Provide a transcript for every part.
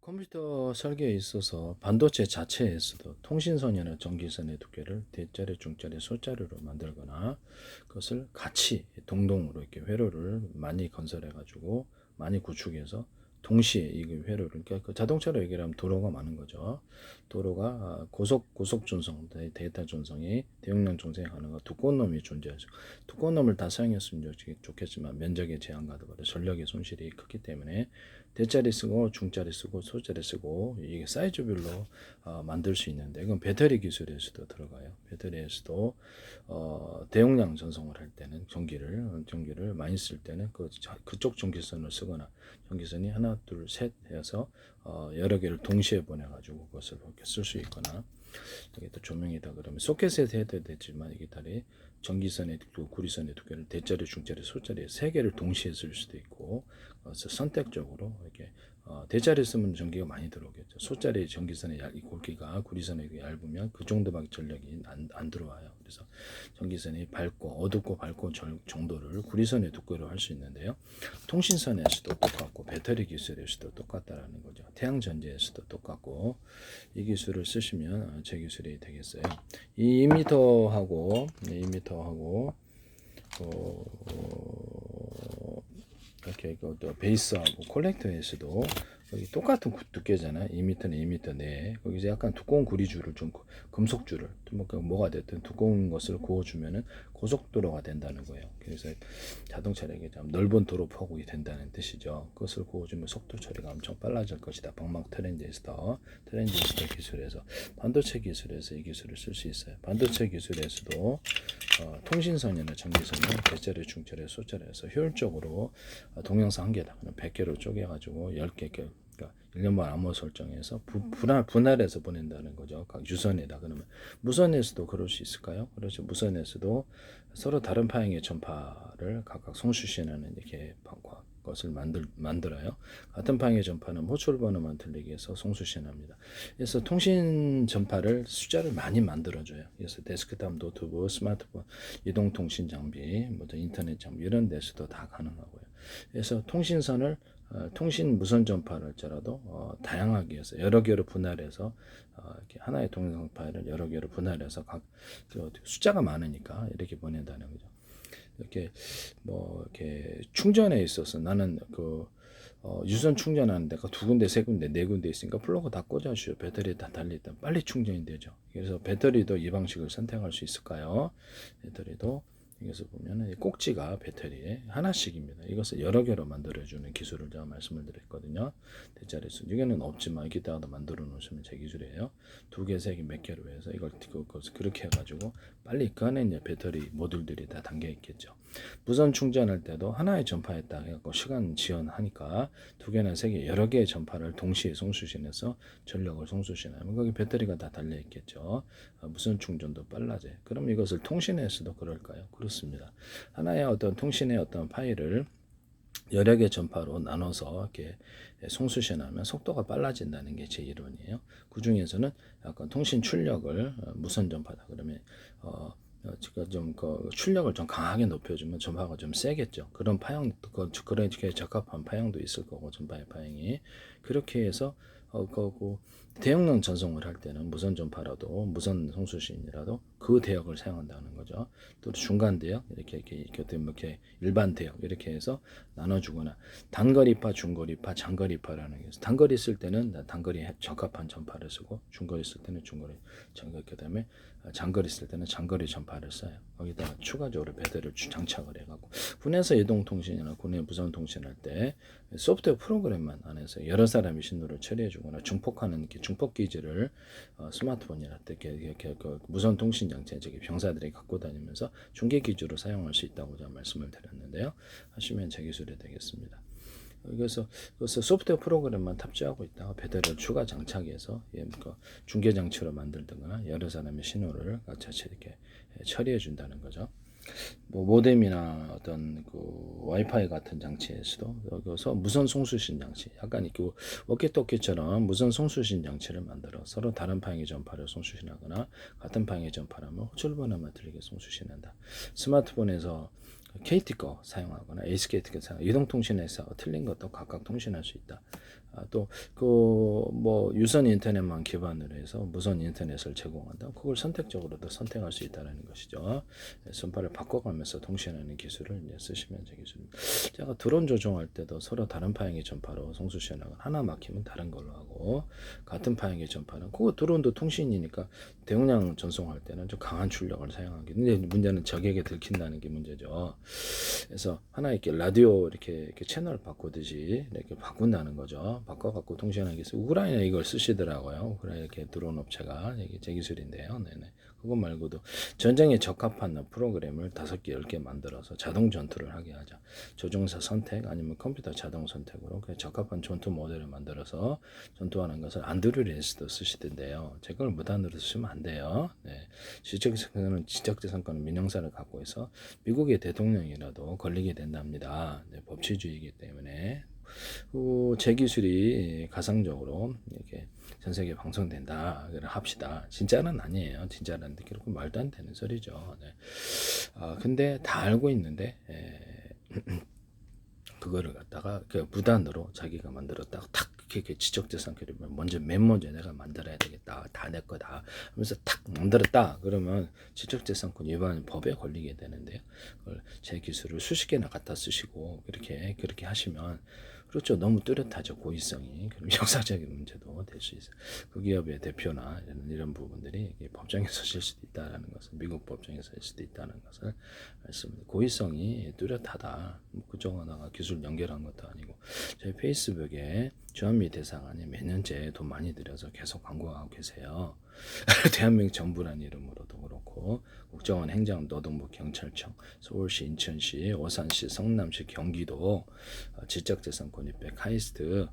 컴퓨터 설계에 있어서 반도체 자체에서도 통신선이나 전기선의 두께를 대자리, 중자리, 소자리로 만들거나 그것을 같이 동동으로 이렇게 회로를 많이 건설해 가지고 많이 구축해서 동시에 이 회로를 그러니까 그 자동차로 얘기하면 도로가 많은 거죠. 도로가 고속 전송, 데이터 전송이 대용량 전송이 가능한 두꺼운 놈이 존재하죠. 두꺼운 놈을 다 사용했으면 좋겠지만 면적의 제한과도 전력의 손실이 크기 때문에 대짜리 쓰고 중짜리 쓰고 소짜리 쓰고 이게 사이즈별로 만들 수 있는데 이건 배터리 기술에서도 들어가요. 배터리에서도 대용량 전송을 할 때는 전기를 많이 쓸 때는 그쪽 전기선을 쓰거나 전기선이 하나 둘 셋 해서 여러 개를 동시에 보내가지고 그것을 이렇게 쓸 수 있거나 여기 또 조명이다 그러면 소켓에 해도 되지만 이게 다리 전기선의 구리선의 두께를 대짜리, 중짜리, 소짜리 세 개를 동시에 쓸 수도 있고 그래서 선택적으로 이렇게 대짜리 쓰면 전기가 많이 들어오겠죠. 소짜리 전기선의 굵기가 구리선에 얇으면 그 정도밖에 전력이 안 들어와요. 그래서 전기선이 어둡고 밝고 정도를 구리선의 두께로 할 수 있는데요. 통신선에서도 똑같고 배터리 기술에서도 똑같다라는 거죠. 태양전지에서도 똑같고 이 기술을 쓰시면 제 기술이 되겠어요. 이 2m하고 이렇게 또 베이스하고 콜렉터에서도 여기 똑같은 두께잖아. 2m는 2m 내에 거기서 약간 두꺼운 구리줄을 좀 금속줄을 뭐가 됐든 두꺼운 것을 구워주면은 고속도로가 된다는 거예요. 그래서 자동차에게 좀 넓은 도로 포국이 된다는 뜻이죠. 그것을 구워주면 속도 처리가 엄청 빨라질 것이다. 방막 트렌드에서 기술에서 반도체 기술에서 이 기술을 쓸 수 있어요. 반도체 기술에서도 통신선이나 전기선을 대자리, 중자리, 소자리에서 효율적으로 동영상 한 개당 100개로 쪼개가지고 10개, 그러니까 1년만 암호 설정해서 분할해서 보낸다는 거죠. 각 유선에다. 그러면 무선에서도 그럴 수 있을까요? 그렇죠. 무선에서도 서로 다른 파형의 전파를 각각 송수신하는 이렇게 것을 만들어요. 같은 파형의 전파는 호출 번호만 들리게 해서 송수신합니다. 그래서 통신 전파를 숫자를 많이 만들어줘요. 그래서 데스크탑, 노트북, 스마트폰, 이동통신 장비, 인터넷 장비 이런 데서도 다 가능하고요. 그래서 통신선을 통신 무선 전파를 할지라도 다양하게 해서 여러 개로 분할해서 이렇게 하나의 동영상 파일을 여러 개로 분할해서 숫자가 많으니까 이렇게 보낸다는 거죠. 이렇게 이렇게 충전에 있어서 나는 유선 충전하는 데가 두 군데, 세 군데, 네 군데 있으니까 플러그 다 꽂아주셔. 배터리 다 달리다 빨리 충전이 되죠. 그래서 배터리도 이 방식을 선택할 수 있을까요? 배터리도 여기서 보면은 꼭지가 배터리에 하나씩입니다. 이것을 여러 개로 만들어주는 기술을 제가 말씀을 드렸거든요. 대자리 수 이게는 없지만 이따가도 만들어 놓으시면 제 기술이에요. 두 개, 세 개, 몇 개로 해서 이걸 그렇게 해가지고 빨리 그 안에 이제 배터리 모듈들이 다 담겨 있겠죠. 무선 충전할 때도 하나의 전파에 딱 해갖고 시간 지연하니까 두 개나 세 개, 여러 개의 전파를 동시에 송수신해서 전력을 송수신하면 거기 배터리가 다 달려 있겠죠. 무선 충전도 빨라져요. 그럼 이것을 통신에서도 그럴까요? 그렇습니다. 하나의 어떤 통신의 어떤 파일을 여러 개 전파로 나눠서 이렇게 송수신하면 속도가 빨라진다는 게 제 이론이에요. 그 중에서는 약간 통신 출력을 무선 전파다 그러면 제가 좀그 출력을 좀 강하게 높여주면 전파가 좀 세겠죠. 그런 파형, 그렇게 적합한 파형도 있을 거고 전파의 파형이 그렇게 해서 대용량 전송을 할 때는 무선 전파라도 무선 송수신이라도 그 대역을 사용한다는 거죠. 또 중간 대역 이렇게 일반 대역 이렇게 해서 나눠주거나 단거리파, 중거리파, 장거리파라는 게 있어요. 단거리 쓸 때는 단거리에 적합한 전파를 쓰고 중거리 쓸 때는 중거리 전거리 그다음에 장거리 쓸 때는 장거리 전파를 써요. 거기다가 추가적으로 배터리를 장착을 해갖고 군에서 이동통신이나 군의 무선통신할 때 소프트웨어 프로그램만 안에서 여러 사람이 신호를 처리해주거나 중폭하는 중폭 기지를 스마트폰이나 이렇게 무선 통신 장치 저기 병사들이 갖고 다니면서 중계 기지로 사용할 수 있다고 제가 말씀을 드렸는데요. 하시면 제 기술이 되겠습니다. 그래서 소프트웨어 프로그램만 탑재하고 있다가 배터리를 추가 장착해서 중계 장치로 만들거나 여러 사람의 신호를 같이 이렇게 처리해 준다는 거죠. 모뎀이나 어떤 와이파이 같은 장치에서도 여기서 무선 송수신 장치, 약간 워키토키처럼 무선 송수신 장치를 만들어 서로 다른 방향의 전파를 송수신하거나 같은 방향의 전파라면 호출 번호만 들리게 송수신한다. 스마트폰에서 KT 거 사용하거나 SKT 거 사용, 이동통신에서 틀린 것도 각각 통신할 수 있다. 또 그 뭐 유선 인터넷만 기반으로 해서 무선 인터넷을 제공한다. 그걸 선택적으로도 선택할 수 있다는 것이죠. 선파를 바꿔가면서 통신하는 기술을 이제 쓰시면 되겠습니다. 제가 드론 조종할 때도 서로 다른 파형의 전파로 송수신학은 하나 막히면 다른 걸로 하고 같은 파형의 전파는 그거 드론도 통신이니까 대용량 전송할 때는 좀 강한 출력을 사용하기. 근데 문제는 적에게 들킨다는 게 문제죠. 그래서 하나 이렇게 라디오 이렇게 채널 바꾸듯이 이렇게 바꾼다는 거죠. 바꿔갖고 통신하기 위해서 우크라이나 이걸 쓰시더라고요. 우크라이나 이렇게 드론 업체가 이게 제 기술인데요. 네네. 그거 말고도 전쟁에 적합한 프로그램을 5개, 10개 만들어서 자동 전투를 하게 하죠. 조종사 선택 아니면 컴퓨터 자동 선택으로 그 적합한 전투 모델을 만들어서 전투하는 것을 안드로이드에서도 쓰시던데요. 제 걸 무단으로 쓰시면 안 돼요. 네. 지적재산권은 민영사를 갖고 있어 미국의 대통령이라도 걸리게 된답니다. 네, 법치주의이기 때문에. 제 기술이 가상적으로 이렇게 전 세계에 방송된다. 합시다. 진짜는 아니에요. 진짜는 결국 말도 안 되는 소리죠. 네. 근데 다 알고 있는데 그거를 갖다가 그 무단으로 자기가 만들었다가 탁 이렇게 지적재산 그림을 맨 먼저 내가 만들어야 되겠다. 다 내 거다. 하면서 탁 만들었다. 그러면 지적재산권 위반 법에 걸리게 되는데요. 그걸 제 기술을 수십 개나 갖다 쓰시고 그렇게 하시면 그렇죠. 너무 뚜렷하죠. 고의성이. 그럼 형사적인 문제도 될 수 있어요. 그 기업의 대표나 이런 부분들이 법정에 서실 수도 있다는 것을 미국 법정에 서실 수도 있다는 것을 말씀드립니다. 고의성이 뚜렷하다. 그쪽 하나가 기술 연결한 것도 아니고 저희 페이스북에 주한미 대사관이 몇 년째 돈 많이 들여서 계속 광고하고 계세요. 대한민국 정부란 이름으로도 그렇고 국정원 행정 노동부 경찰청 서울시 인천시 오산시 성남시 경기도 지적재산권 입백 카이스트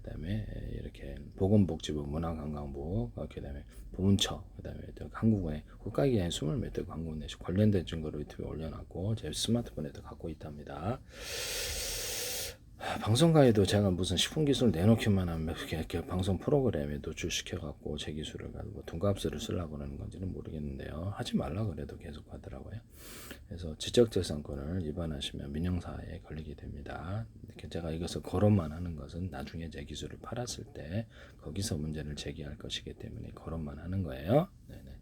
그다음에 이렇게 보건복지부 문화관광부 그다음에 보훈처 그다음에 또 한국은행 국가기관에 20몇 대 광고 내시 관련된 증거를 유튜브에 올려놨고 제 스마트폰에도 갖고 있답니다. 방송가에도 제가 무슨 식품 기술 내놓기만 하면 이렇게 방송 프로그램에 노출시켜갖고 제 기술을 가지고 돈값을 쓰려고 하는 건지는 모르겠는데요. 하지 말라 그래도 계속 하더라고요. 그래서 지적재산권을 위반하시면 민형사에 걸리게 됩니다. 제가 이것을 거론만 하는 것은 나중에 제 기술을 팔았을 때 거기서 문제를 제기할 것이기 때문에 거론만 하는 거예요. 네네.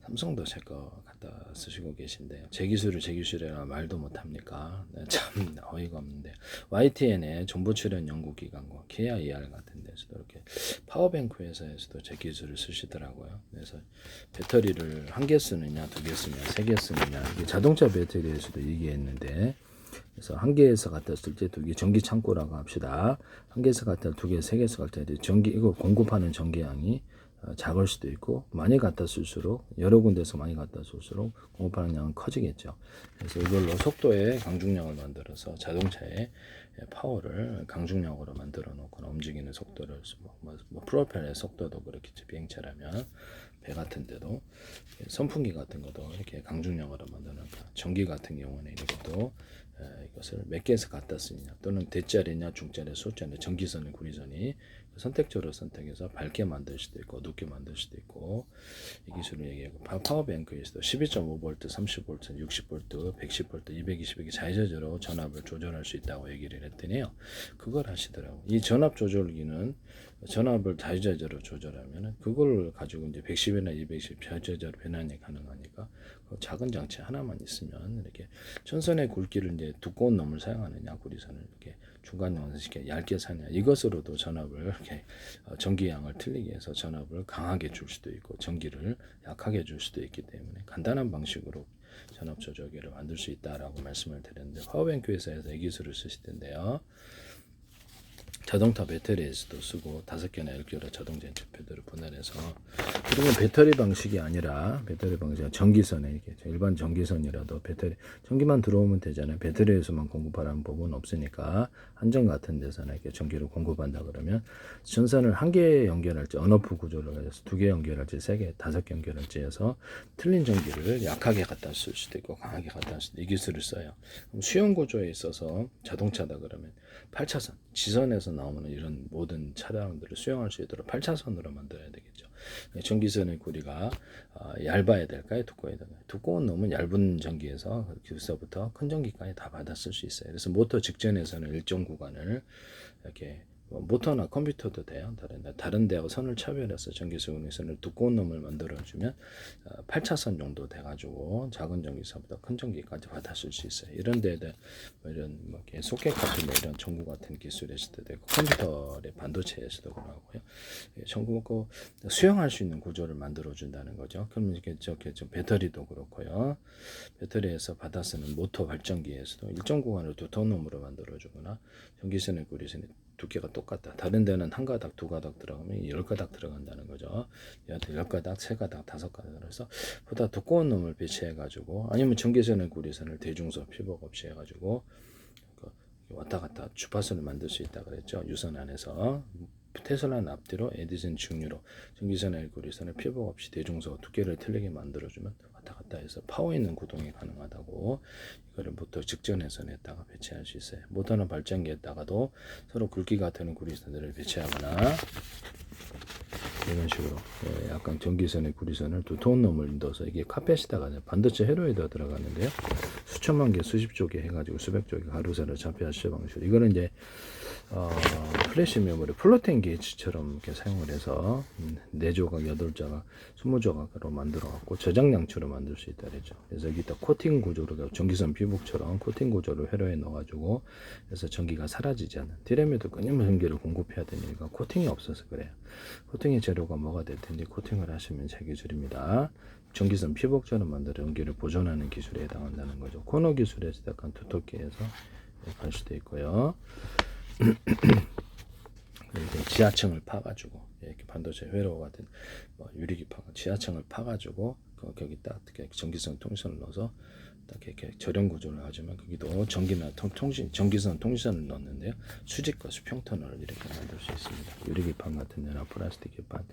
삼성도 제 거 갖다 쓰시고 계신데요. 제 기술이라 말도 못합니까? 네, 참 어이가 없는데 YTN의 정보 출연 연구기관과 KIR 같은 데서도 이렇게 파워뱅크 회사에서도 제 기술을 쓰시더라고요. 그래서 배터리를 1개 쓰느냐 2개 쓰느냐 3개 쓰느냐 이게 자동차 배터리에서도 얘기했는데 그래서 1개에서 갖다 쓸 때 2개 전기 창고라고 합시다. 1개에서 갖다 2개, 3개에서 갖다 전기 이거 공급하는 전기량이 작을 수도 있고 많이 갖다 쓸수록 여러 군데서 많이 갖다 쓸수록 공급하는 양은 커지겠죠. 그래서 이걸로 속도의 강중량을 만들어서 자동차의 파워를 강중량으로 만들어 놓고 움직이는 속도를 프로펠의 속도도 그렇겠죠. 비행차라면 배 같은 데도 선풍기 같은 것도 이렇게 강중량으로 만드는 전기 같은 경우는 이것도 이것을 몇 개에서 갖다 쓰느냐 또는 대짜리냐 중짜리 소짜리 전기선의 구리선이 선택적으로 선택해서 밝게 만들 수도 있고 어둡게 만들 수도 있고 이 기술을 얘기하고 파워뱅크에서도 12.5V, 30V, 60V, 110V, 220V 자유자재로 전압을 조절할 수 있다고 얘기를 했더니요. 그걸 하시더라고요. 이 전압 조절기는 전압을 자유자재로 조절하면은 그걸 가지고 이제 110이나 220 자유자재로 변환이 가능하니까 그 작은 장치 하나만 있으면 이렇게 전선의 굵기를 이제 두꺼운 놈을 사용하느냐 구리선을 이렇게 중간 연산시켜 얇게 사냐 이것으로도 전압을 이렇게 전기량을 틀리게 해서 전압을 강하게 줄 수도 있고 전기를 약하게 줄 수도 있기 때문에 간단한 방식으로 전압 조절기를 만들 수 있다라고 말씀을 드렸는데 파워뱅크 회사에서 이 기술을 쓰실 텐데요. 자동차 배터리에서도 쓰고 5개나 10개로 자동 전지표들을 분할해서 그리고 배터리 방식이 아니라 배터리 방식은 전기선에 이렇게 일반 전기선이라도 배터리 전기만 들어오면 되잖아요. 배터리에서만 공급하라는 법은 없으니까 한정 같은 데서는 이렇게 전기를 공급한다 그러면 전선을 1개 연결할지 언오프 구조를 해서 2개 연결할지 3개, 5개 연결할지 해서 틀린 전기를 약하게 갖다 쓸 수도 있고 강하게 갖다 쓸 수도 있고 이 기술을 써요. 그럼 수용 구조에 있어서 자동차다 그러면 8차선 지선에서 나오는 이런 모든 차량들을 수용할 수 있도록 8차선으로 만들어야 되겠죠. 전기선의 고리가 얇아야 될까요? 두꺼워야 될까요? 두꺼운 놈은 얇은 전기에서 기부서부터 큰 전기까지 다 받아 쓸 수 있어요. 그래서 모터 직전에서는 일정 구간을 이렇게 모터나 컴퓨터도 돼요. 다른 데하고 선을 차별해서 전기선 선을 두꺼운 놈을 만들어주면 8차선 정도 돼가지고 작은 전기선보다 큰 전기까지 받아줄 수 있어요. 이런 데에 이런 뭐 이렇게 소켓 같은 이런 전구 같은 기술에서도 되고 컴퓨터의 반도체에서도 그러고요. 전구 수용할 수 있는 구조를 만들어 준다는 거죠. 그러면 이게 저게 좀 배터리도 그렇고요. 배터리에서 받아 쓰는 모터 발전기에서도 일정 구간을 두터운 놈으로 만들어 주거나 전기선의 구리선의 두께가 똑같다. 다른 데는 한 가닥, 두 가닥 들어가면 10가닥 들어간다는 거죠. 얘한테 10가닥, 3가닥, 5가닥 그래서 보다 두꺼운 놈을 배치해 가지고 아니면 전기선의 구리선을 대중소 피복 없이 해 가지고 왔다 갔다 주파수를 만들 수 있다 그랬죠. 유선 안에서 테슬라는 앞뒤로 에디슨 중류로 전기선의 구리선을 피복 없이 대중소 두께를 틀리게 만들어주면 왔다 갔다 해서 파워 있는 구동이 가능하다고 이거를 모터 직전에서 냈다가 배치할 수 있어요. 모터는 발전기에다가도 서로 굵기가 되는 구리선들을 배치하거나 이런 식으로 약간 전기선의 구리선을 두터운 놈을 넣어서 이게 카펫에다가 반도체 회로에다 들어가는데요. 수천만 개, 수십조 개 해가지고 수백 조 개 가로세로 잡혀야 할 방식. 이거는 이제 플래시 메모리 플로팅 게이츠처럼 이렇게 사용을 해서 4조각, 8조각, 20조각으로 만들어 갖고 저장 양치로 만들 수 있다 그랬죠. 그래서 여기다 코팅 구조로 전기선 비복처럼 코팅 구조를 회로에 넣어 가지고 그래서 전기가 사라지지 않는 디램에도 끊임없이 전기를 공급해야 되니까 코팅이 없어서 그래요. 코팅의 재료가 뭐가 될 텐데 코팅을 하시면 제 기술입니다. 전기선 피복처럼 만들어 전기를 보존하는 기술에 해당한다는 거죠. 코너 기술에서 약간 두텁게 해서 갈 수도 있고요. 이렇게 지하층을 파가지고 이렇게 반도체 회로 같은 유리기파 지하층을 파가지고 거기 딱 이렇게 전기선 통신선을 넣어서 딱 이렇게 절연 구조를 하지만 거기도 전기나 전기선 통신선을 넣었는데요. 수직과 수평 터널을 이렇게 만들 수 있습니다. 유리기판 같은 데나 플라스틱 기판,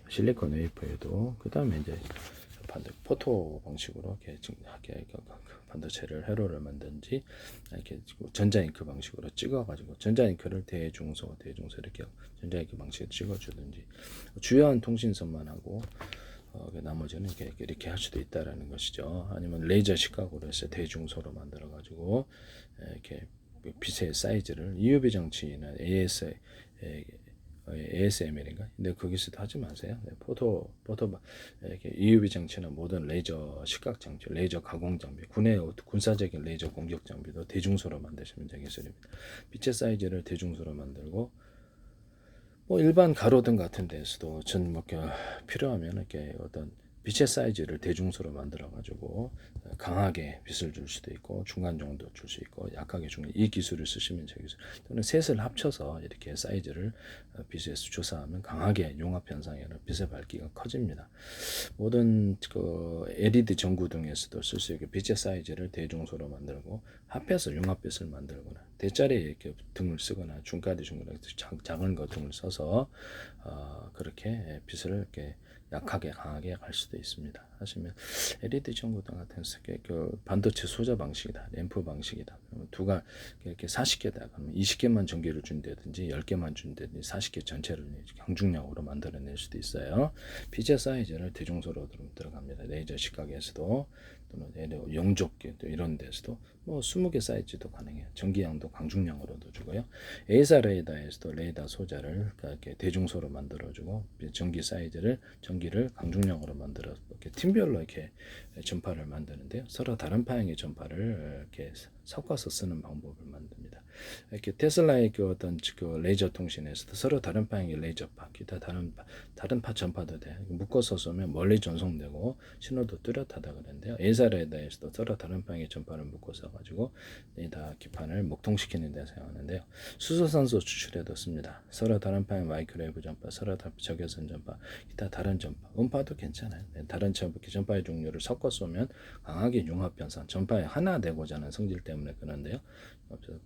실리콘 웨이퍼에도 그 다음에 이제 포토 방식으로 이렇게 반도체를 회로를 만든지 이렇게 전자잉크 방식으로 찍어가지고 전자잉크를 대중소 이렇게 전자잉크 방식으로 찍어주든지 주요한 통신선만 하고 나머지는 이렇게 할 수도 있다라는 것이죠. 아니면 레이저 시각으로 해서 대중소로 만들어 가지고 이렇게 빛의 사이즈를 EUV 장치나 ASML인가? 근데 거기서도 하지 마세요. 포토 이렇게 EUV 장치나 모든 레이저 시각 장치, 레이저 가공 장비, 군사적인 레이저 공격 장비도 대중소로 만드시면 되겠습니다. 빛의 사이즈를 대중소로 만들고 일반 가로등 같은 데서도 필요하면 이렇게 어떤 빛의 사이즈를 대중소로 만들어 가지고 강하게 빛을 줄 수도 있고 중간 정도 줄 수 있고 약하게 주는 이 기술을 쓰시면 되겠어요. 또는 셋을 합쳐서 이렇게 사이즈를 빛에서 조사하면 강하게 용합 현상이 아니라 빛의 밝기가 커집니다. 모든 LED 전구등에서도 쓸 수 있게 빛의 사이즈를 대중소로 만들고 합해서 융합빛을 만들거나 대짜리 이렇게 등을 쓰거나 중가리 중거나 작은 거 등을 써서 그렇게 빛을 이렇게 약하게 강하게 갈 수도 있습니다. 하시면 LED 전구등 같은 그 반도체 소자 방식이다, 램프 방식이다. 그러면 두가 이렇게 40개다. 그러면 20개만 전기를 준다든지 10개만 준다든지 40개 전체를 강중량으로 만들어낼 수도 있어요. 빛의 사이즈를 대중소로 들어갑니다. 레이저 시각에서도 또는 영접기 또 이런 데서도 20개 사이즈도 가능해요. 전기량도 강중량으로도 주고요. A사 레이더에서도 레이더 소자를 이렇게 대중소로 만들어주고 전기 사이즈를 전기를 강중량으로 만들어 이렇게 팀별로 이렇게 전파를 만드는데요. 서로 다른 파형의 전파를 이렇게 섞어서 쓰는 방법을 만듭니다. 이렇게 테슬라의 어떤 레이저 통신에서도 서로 다른 파형의 레이저파, 기타 다른 파 전파도 돼. 묶어서 쏘면 멀리 전송되고 신호도 뚜렷하다 그랬는데요. A사 레이더에서도 서로 다른 파형의 전파를 묶어서 가지고 레이더 기판을 목통시키는 데 사용하는데요. 수소산소 추출에도 씁니다. 서로 다른 파형 마이크로웨이브 전파, 서로 다른 적외선 전파, 기타 다른 전파, 음파도 괜찮아요. 다른 전파의 종류를 섞어 쏘면 강하게 융합 현상, 전파에 하나 되고자 하는 성질 때문에 그런데요.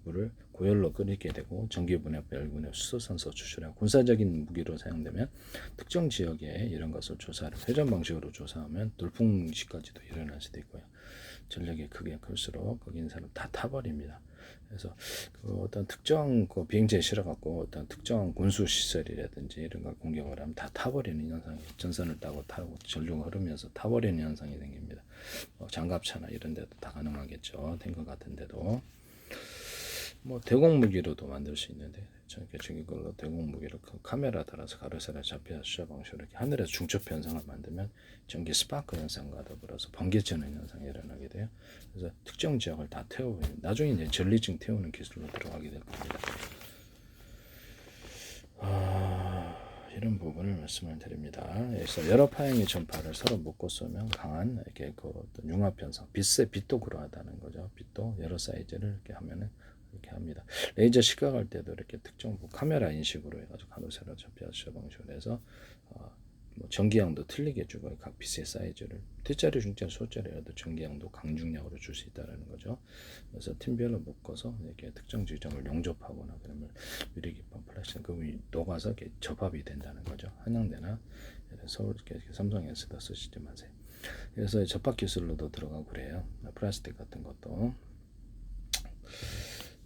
물을 고열로 끓이게 되고 전기분해, 열분해, 수소산소 추출하고 군사적인 무기로 사용되면 특정 지역에 이런 것을 조사를 회전 방식으로 조사하면 돌풍시까지도 일어날 수도 있고요. 전력이 크게 클수록 거기 있는 사람 다 타버립니다. 그래서 어떤 특정 비행체에 실어갖고 어떤 특정 군수 시설이라든지 이런 걸 공격을 하면 다 타버리는 현상이 전선을 따고 타고 전류가 흐르면서 타버리는 현상이 생깁니다. 장갑차나 이런 데도 다 가능하겠죠. 탱크 같은 데도 대공 무기로도 만들 수 있는데 이렇게 전기걸로 대공 무게를 카메라 따라서 가로세로 잡혀 수자 방식으로 이렇게 하늘에서 중첩 현상을 만들면 전기 스파크 현상과 더불어서 번개 쩌는 현상이 일어나게 돼요. 그래서 특정 지역을 다 태우고 나중에 이제 전리증 태우는 기술로 들어가게 될 겁니다. 이런 부분을 말씀을 드립니다. 그래서 여러 파형의 전파를 서로 묶고 쏘면 강한 이렇게 그 어떤 융합 현상, 빛도 그러하다는 거죠. 빛도 여러 사이즈를 이렇게 하면은 이렇게 합니다. 레이저 시각할 때도 이렇게 특정 카메라 인식으로 해가지고 가로세로 접히수 방식으로 해서 뭐 전기양도 틀리게 주고 각 빛의 사이즈를 T자리, 중자리, 소자리라도 전기양도 강중량으로 줄 수 있다는 거죠. 그래서 팀별로 묶어서 이렇게 특정 지점을 용접하거나 그러면 유리기판 플라스틱 그 녹아서 이렇게 접합이 된다는 거죠. 한양대나 서울 삼성에서도 쓰시지 마세요. 그래서 접합 기술로도 들어가고 그래요. 플라스틱 같은 것도.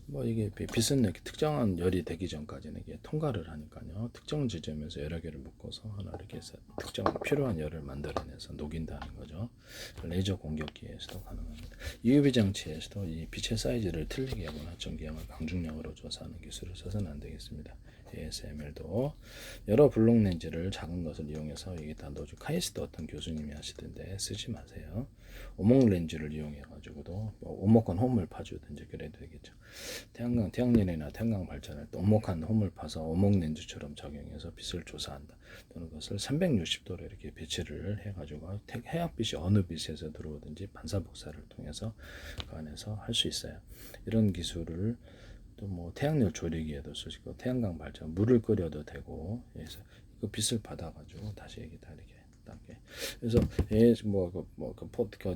뭐 이게 빛은 이렇게 특정한 열이 되기 전까지는 이게 통과를 하니까요. 특정 지점에서 여러 개를 묶어서 하나 이렇게 해서 특정 필요한 열을 만들어내서 녹인다는 거죠. 레이저 공격기에서도 가능합니다. UV 장치에서도 이 빛의 사이즈를 틀리게 하거나 전기량을 강중량으로 조사하는 기술을 써서는 안 되겠습니다. ASML도 여러 블록 렌즈를 작은 것을 이용해서 이게 다 넣어주고 카이스트 어떤 교수님이 하시던데 쓰지 마세요. 오목 렌즈를 이용해 가지고도 뭐 오목한 홈을 파주든지 그래도 되겠죠. 태양열이나 태양광 발전할 때 오목한 홈을 파서 오목 렌즈처럼 적용해서 빛을 조사한다. 또는 그것을 360도로 이렇게 배치를 해가지고 해양빛이 어느 빛에서 들어오든지 반사 복사를 통해서 그 안에서 할 수 있어요. 이런 기술을 또 뭐 태양열 조리기에도 쓰시고 태양광 발전 물을 끓여도 되고 그래서 그 빛을 받아가지고 다시 이게 다 이렇게 닦게. 그래서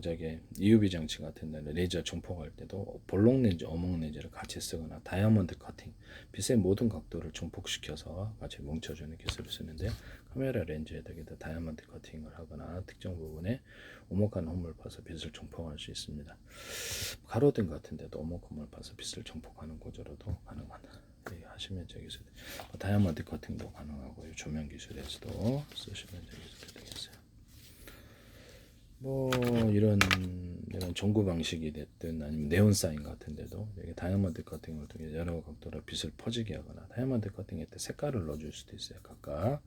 저기 UV 장치 같은 데는 레이저 증폭할 때도 볼록 렌즈, 어몽 렌즈를 같이 쓰거나 다이아몬드 커팅, 빛의 모든 각도를 증폭시켜서 같이 뭉쳐주는 기술을 쓰는데 카메라 렌즈에다 다이아몬드 커팅을 하거나 특정 부분에 오목한 홈을 파서 빛을 증폭할 수 있습니다. 가로등 같은 데도 오목 홈을 파서 빛을 증폭하는 구조로도 가능하다. 하시면 되겠어요. 다이아몬드 커팅도 가능하고요. 조명 기술에서도 쓰시면 되겠어요. 뭐 이런 전구 방식이 됐든 아니면 네온 사인 같은데도 다이아몬드 커팅을 통해 여러 각도로 빛을 퍼지게 하거나 다이아몬드 커팅할 때 색깔을 넣어줄 수도 있어요. 각각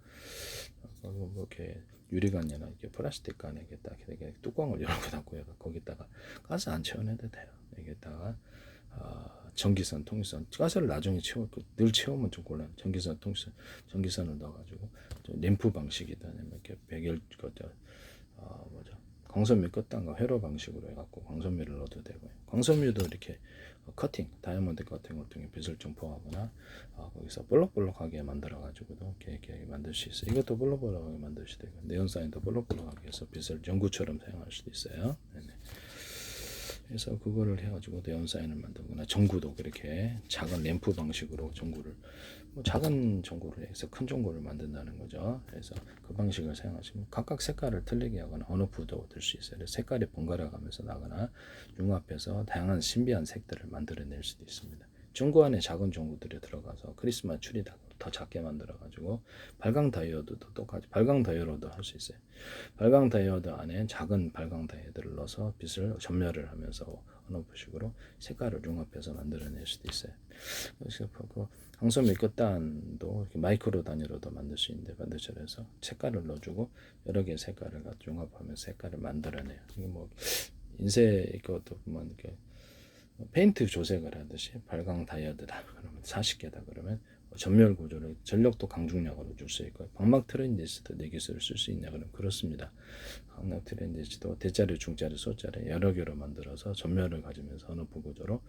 이렇게 유리관이나 이렇게 플라스틱 관에 이렇게 딱 이렇게 뚜껑을 열고 닫고 거기다가 가스 안 채워내도 돼요. 여기다가 전기선, 통기선, 가스를 나중에 늘 채우면 좀 곤란. 전기선, 통기선, 전기선을 넣어가지고 램프 방식이든 아니면 이렇게 백일 광선미 끝단과 회로 방식으로 해갖고 광선미를 넣어도 되고요. 광선미도 이렇게 커팅, 다이아몬드 커팅을 통해 빛을 증폭하거나 거기서 볼록볼록하게 만들어가지고도 이렇게 만들 수 있어요. 이것도 볼록볼록하게 만들 수도 있고 네온 사인도 볼록볼록하게 해서 빛을 전구처럼 사용할 수도 있어요. 네네. 그래서 그거를 해가지고 네온 사인을 만들거나 전구도 그렇게 작은 램프 방식으로 전구를 작은 전구를 해서 큰 전구를 만든다는 거죠. 그래서 그 방식을 사용하시면 각각 색깔을 틀리게 하거나 온오프도 될 수 있어요. 색깔이 번갈아 가면서 나거나 융합해서 다양한 신비한 색들을 만들어낼 수도 있습니다. 전구 안에 작은 전구들이 들어가서 크리스마스 트리 더 작게 만들어가지고 발광 다이오드도 똑같이 발광 다이오드도 할 수 있어요. 발광 다이오드 안에 작은 발광 다이오드를 넣어서 빛을 전멸을 하면서 온오프식으로 색깔을 융합해서 만들어낼 수도 있어요. 그래서 광선미 끝단도 이렇게 마이크로 단위로도 만들 수 있는데 반대처럼 색깔을 넣어주고 여러 개의 색깔을 융합하면서 색깔을 만들어내요. 이게 뭐 인쇄 이것도 보면 이렇게 페인트 조색을 하듯이 발광 다이오드다 그러면 40개다 그러면 전멸 구조를 전력도 강중량으로 줄 수 있고 광막 트랜지스터 내 기술을 쓸 수 있냐 그러면 그렇습니다. 광막 트랜지스터 대자리, 중자리, 소자리 여러 개로 만들어서 전멸을 가지면서 온오프 구조로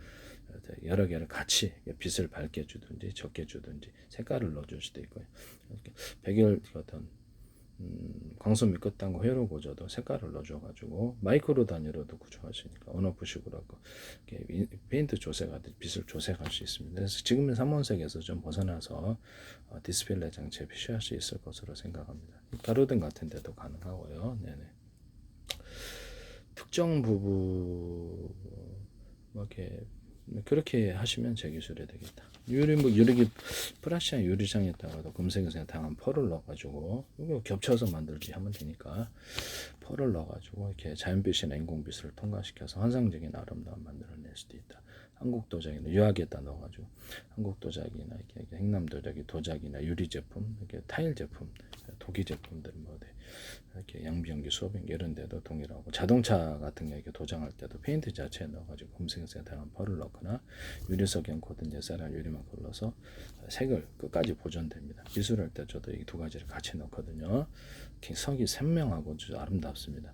여러 개를 같이 빛을 밝게 주든지 적게 주든지 색깔을 넣어줄 수도 있고요. 백열 어떤 광선미 끝단과 회로 구조도 색깔을 넣어줘가지고 마이크로 단위로도 구조할 수 있으니까 온오프식으로 하고 페인트 조색하듯이 빛을 조색할 수 있습니다. 그래서 지금은 삼원색에서 좀 벗어나서 디스플레이 장치에 표시할 수 있을 것으로 생각합니다. 가로등 같은 데도 가능하고요. 네네. 특정 부분 이렇게 그렇게 하시면 제 기술이 되겠다. 유리기 프라시아 유리창에다가도 검색에서 다양한 펄을 넣어가지고 이거 겹쳐서 만들기 하면 되니까 펄을 넣어가지고 이렇게 자연빛이나 인공빛을 통과시켜서 환상적인 아름다움 만들어낼 수도 있다. 한국 도자기나 유화기에다 넣어가지고 한국 도자기나 이렇게 행남 도자기, 도자기나 유리 제품, 이렇게 타일 제품, 도기 제품들 뭐 이렇게 양비용기, 수업용기 이런 데도 동일하고 자동차 같은 게 이렇게 도장할 때도 페인트 자체에 넣어가지고 금색색 다양한 펄을 넣거나 유리석형 코든 예사랑 유리만 걸러서 색을 끝까지 보존됩니다. 기술할 때 저도 이 두 가지를 같이 넣거든요. 석이 선명하고 아주 아름답습니다.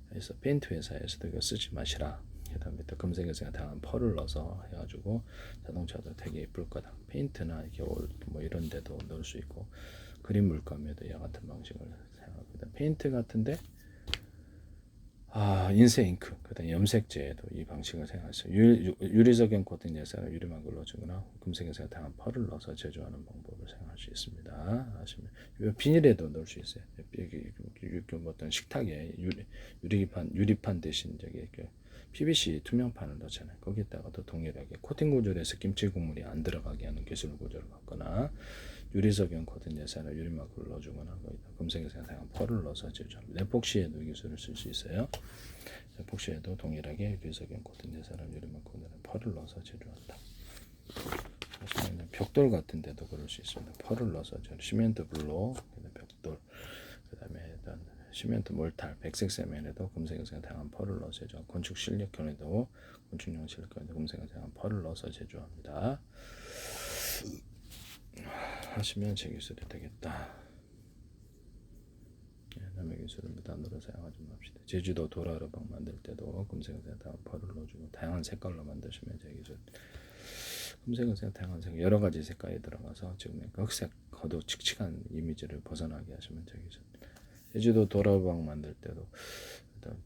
그래서 페인트 회사에서도 이거 쓰지 마시라. 그다음에 또 금색에서 다양한 펄을 넣어서 해가지고 자동차도 되게 예쁠 거다. 페인트나 이렇게 뭐 이런 데도 넣을 수 있고 그림 물감에도 이와 같은 방식을 사용합니다. 페인트 같은데 인쇄 잉크, 그다음 염색제에도 이 방식을 사용했어요. 유리석형 코팅 예사를 유리만 걸러주거나 금색에서 다양한 펄을 넣어서 제조하는 방법을 사용할 수 있습니다. 아시면 비닐에도 넣을 수 있어요. 여기 어떤 식탁에 유리판 대신 저기 PVC 투명판을 넣잖아요. 거기다가도 동일하게 코팅 구조를 해서 김치 국물이 안 들어가게 하는 기술 구조를 갖거나 유리석형 코팅 예사를 유리막을 넣어주거나 거기다 금색에서 다양한 펄을 넣어서 제조합니다. 에폭시에도 기술을 쓸 수 있어요. 에폭시에도 동일하게 유리석형 코팅 예사를 유리막을 펄을 넣어서 제조한다. 벽돌 같은 데도 그럴 수 있습니다. 펄을 넣어서 시멘트 블록, 벽돌, 그 다음에 일단 시멘트 몰탈, 백색 세면에도 금색에서 다양한 펄을 넣어서 제조. 건축 실력견에도 건축용 실력견에도 금색에서 다양한 펄을 넣어서 제조합니다. 하시면 제 기술이 되겠다. 남의 기술을 무단으로 사용하지 맙시다. 제주도 도라르방 만들 때도 금색에서 다양한 펄을 넣어주고 다양한 색깔로 만드시면 제 기술. 금색은 다양한 색, 여러 가지 색깔이 들어가서 지금 흑색, 거두칙칙한 이미지를 벗어나게 하시면 제 기술. 제주도 도라방 만들 때도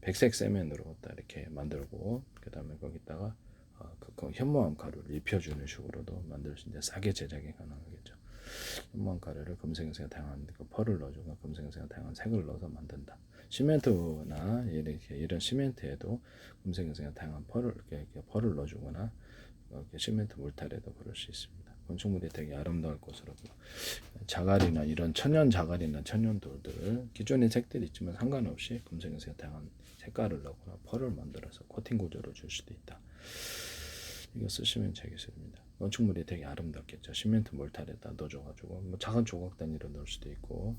백색 세면으로 이렇게 만들고 그 다음에 거기다가 그 현무암 가루를 입혀주는 식으로도 만들 수 있는데 싸게 제작이 가능하겠죠. 현무암 가루를 금색에서 다양한 펄을 넣어주고 금색에서 다양한 색을 넣어서 만든다. 시멘트나 이런 시멘트에도 금색에서 다양한 펄을 넣어주거나 시멘트 몰탈에도 그럴 수 있습니다. 건축물이 되게 아름다울 것으로 자갈이나 이런 천연 자갈이나 천연 돌들을 기존의 색들이 있지만 상관없이 금색에서 다양한 색깔을 넣거나 펄을 만들어서 코팅 구조를 줄 수도 있다. 이거 쓰시면 제 기술입니다. 건축물이 되게 아름답겠죠. 시멘트 몰탈에다 넣어줘가지고 뭐 작은 조각 단위로 넣을 수도 있고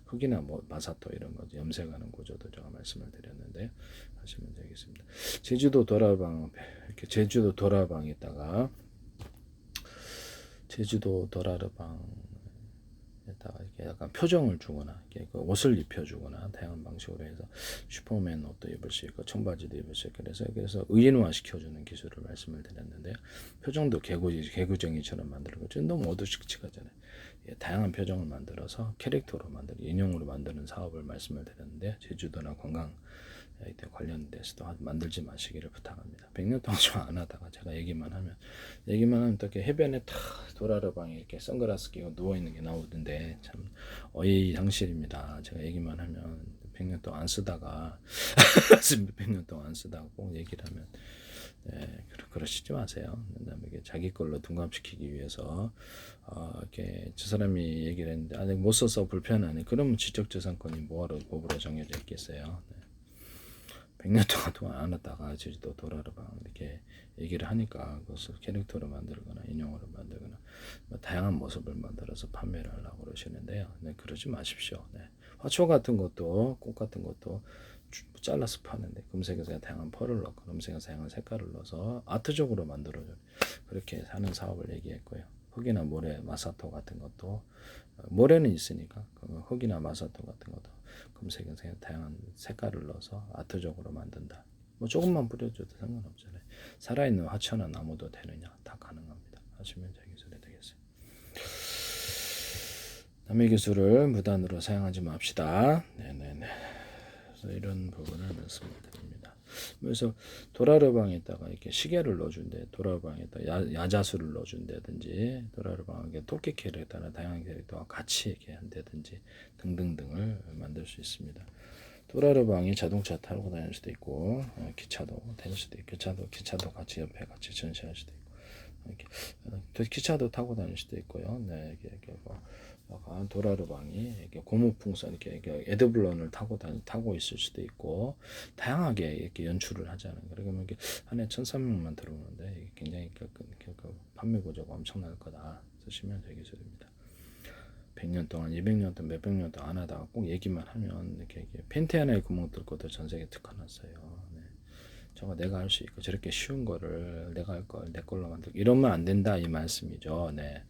흙이나 뭐 마사토 이런 거 염색하는 구조도 제가 말씀을 드렸는데 하시면 되겠습니다. 제주도 도라방 이렇게 제주도 도라방에다가 제주도 도라르방에다가 이렇게 약간 표정을 주거나 이렇게 옷을 입혀주거나 다양한 방식으로 해서 슈퍼맨 옷도 입을 수 있고 청바지도 입을 수 있고 그래서 의인화 시켜주는 기술을 말씀을 드렸는데요. 표정도 개구쟁이처럼 만들고 좀 너무 어두칙칙하잖아요. 다양한 표정을 만들어서 캐릭터로 만들고 인형으로 만드는 사업을 말씀을 드렸는데 제주도나 관광 관련돼서도 만들지 마시기를 부탁합니다. 100년 동안 안 하다가 제가 얘기만 하면 또 이렇게 해변에 탁 도라르방에 이렇게 선글라스 끼고 누워 있는 게 나오던데 참 어이상실입니다. 제가 얘기만 하면 100년 동안 안 쓰다가 100년 동안 안 쓰다가 꼭 얘기를 하면 그러시지 마세요. 남에게 자기 걸로 둔감시키기 위해서 이렇게 저 사람이 얘기를 했는데 아직 못 써서 불편하네. 그러면 지적재산권이 뭐하러 법으로 정해져 있겠어요. 100년 동안 안 하다가 제주도 도라르방 이렇게 얘기를 하니까 그것을 캐릭터로 만들거나 인형으로 만들거나 뭐 다양한 모습을 만들어서 판매를 하려고 그러시는데요. 그러지 마십시오. 화초 같은 것도 꽃 같은 것도 잘라서 파는데 금색에서 다양한 펄을 넣고 금색에서 다양한 색깔을 넣어서 아트적으로 만들어줘요. 그렇게 하는 사업을 얘기했고요. 흙이나 모래, 마사토 같은 것도 모래는 있으니까 흙이나 마사토 같은 것도 금색에서 다양한 색깔을 넣어서 아트적으로 만든다. 뭐 조금만 뿌려줘도 상관없잖아요. 살아있는 화초나 나무도 되느냐 다 가능합니다. 하시면 제 기술이 되겠어요. 남의 기술을 무단으로 사용하지 맙시다. 네네네. 그래서 이런 부분을 말씀을 드립니다. 그래서 도라르방에다가 이렇게 시계를 넣어준대, 도라르방에다 야자수를 넣어준다든지, 도라르방에 토끼 캐릭터나 다양한 캐릭터와 같이 이렇게 한다든지 등등등을 만들 수 있습니다. 도라르방이 자동차 타고 다닐 수도 있고, 기차도 다닐 수도 있고, 기차도 같이 옆에 같이 전시할 수도 있고, 이렇게 기차도 타고 다닐 수도 있고요. 네, 이렇게 뭐 약간 도라르방이 이렇게 고무풍선 이렇게 에드블런을 타고 있을 수도 있고 다양하게 이렇게 연출을 하잖아요. 그러면 이게 한 해 1,300만 들어오는데 이게 굉장히 판매 구조가 엄청날 거다 쓰시면 되겠습니다. 100년 동안, 200년 동안, 몇백 년 동안 안 하다가 꼭 얘기만 하면 이렇게 팬티 하나에 구멍 뚫고도 전 세계 특화났어요. 네. 저거 내가 할 수 있고 저렇게 쉬운 거를 내가 할 걸 내 걸로 만들고 이러면 안 된다 이 말씀이죠. 네.